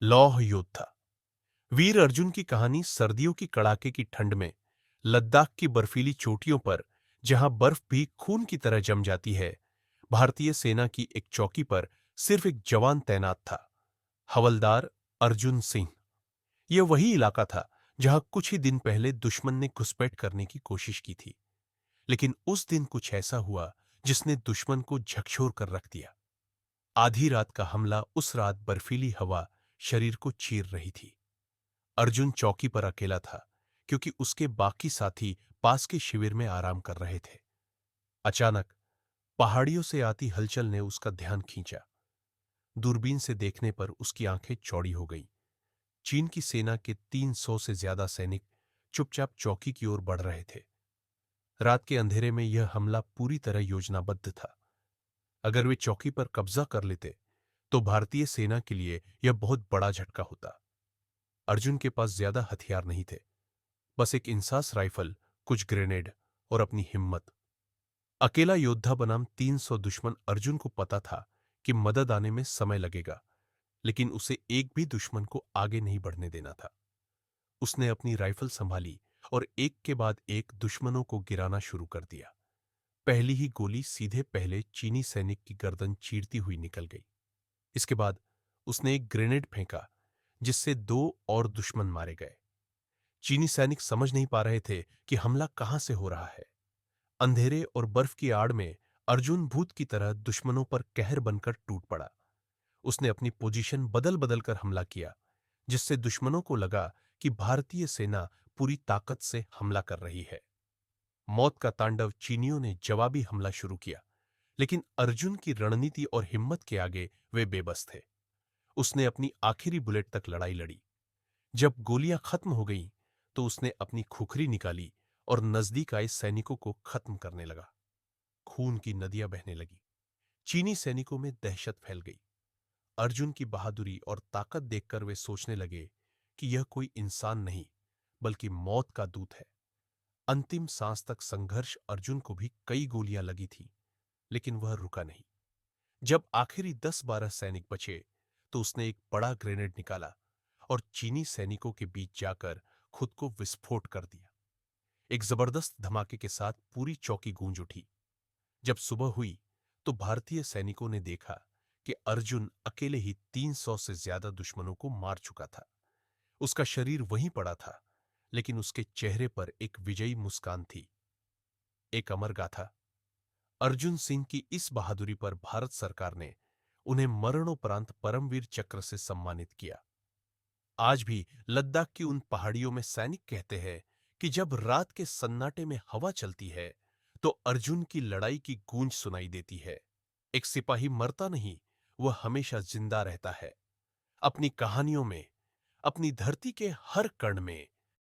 लौह योद्धा। वीर अर्जुन की कहानी सर्दियों की कड़ाके की ठंड में लद्दाख की बर्फीली चोटियों पर, जहां बर्फ भी खून की तरह जम जाती है, भारतीय सेना की एक चौकी पर सिर्फ एक जवान तैनात था, हवलदार अर्जुन सिंह। यह वही इलाका था जहां कुछ ही दिन पहले दुश्मन ने घुसपैठ करने की कोशिश की थी। लेकिन उस दिन कुछ ऐसा हुआ जिसने दुश्मन को झकझोर कर रख दिया। आधी रात का हमला, उस रात बर्फीली हवा शरीर को चीर रही थी। अर्जुन चौकी पर अकेला था, क्योंकि उसके बाकी साथी पास के शिविर में आराम कर रहे थे। अचानक पहाड़ियों से आती हलचल ने उसका ध्यान खींचा। दूरबीन से देखने पर उसकी आंखें चौड़ी हो गईं। चीन की सेना के 300 से ज्यादा सैनिक चुपचाप चौकी की ओर बढ़ रहे थे। रात के अंधेरे में यह हमला पूरी तरह योजनाबद्ध था। अगर वे चौकी पर कब्जा कर लेते तो भारतीय सेना के लिए यह बहुत बड़ा झटका होता। अर्जुन के पास ज्यादा हथियार नहीं थे, बस एक इंसास राइफल, कुछ ग्रेनेड और अपनी हिम्मत। अकेला योद्धा बनाम 300 दुश्मन। अर्जुन को पता था कि मदद आने में समय लगेगा, लेकिन उसे एक भी दुश्मन को आगे नहीं बढ़ने देना था। उसने अपनी राइफल संभाली और एक के बाद एक दुश्मनों को गिराना शुरू कर दिया। पहली ही गोली सीधे पहले चीनी सैनिक की गर्दन चीरती हुई निकल गई। इसके बाद उसने एक ग्रेनेड फेंका, जिससे 2 और दुश्मन मारे गए। चीनी सैनिक समझ नहीं पा रहे थे कि हमला कहां से हो रहा है। अंधेरे और बर्फ की आड़ में अर्जुन भूत की तरह दुश्मनों पर कहर बनकर टूट पड़ा। उसने अपनी पोजीशन बदल बदल कर हमला किया, जिससे दुश्मनों को लगा कि भारतीय सेना पूरी ताकत से हमला कर रही है। मौत का तांडव। चीनियों ने जवाबी हमला शुरू किया, लेकिन अर्जुन की रणनीति और हिम्मत के आगे वे बेबस थे। उसने अपनी आखिरी बुलेट तक लड़ाई लड़ी। जब गोलियां खत्म हो गईं, तो उसने अपनी खुखरी निकाली और नजदीक आए सैनिकों को खत्म करने लगा। खून की नदियां बहने लगी। चीनी सैनिकों में दहशत फैल गई। अर्जुन की बहादुरी और ताकत देखकर वे सोचने लगे कि यह कोई इंसान नहीं, बल्कि मौत का दूत है। अंतिम सांस तक संघर्ष। अर्जुन को भी कई गोलियां लगी थी, लेकिन वह रुका नहीं। जब आखिरी 10-12 सैनिक बचे, तो उसने एक बड़ा ग्रेनेड निकाला और चीनी सैनिकों के बीच जाकर खुद को विस्फोट कर दिया। एक जबरदस्त धमाके के साथ पूरी चौकी गूंज उठी। जब सुबह हुई, तो भारतीय सैनिकों ने देखा कि अर्जुन अकेले ही 300 से ज्यादा दुश्मनों को मार चुका था। उसका शरीर वहीं पड़ा था, लेकिन उसके चेहरे पर एक विजयी मुस्कान थी। एक अमर गाथा। अर्जुन सिंह की इस बहादुरी पर भारत सरकार ने उन्हें मरणोपरांत परमवीर चक्र से सम्मानित किया। आज भी लद्दाख की उन पहाड़ियों में सैनिक कहते हैं कि जब रात के सन्नाटे में हवा चलती है, तो अर्जुन की लड़ाई की गूंज सुनाई देती है। एक सिपाही मरता नहीं, वह हमेशा जिंदा रहता है। अपनी कहानियों में, अपनी धरती के हर कण में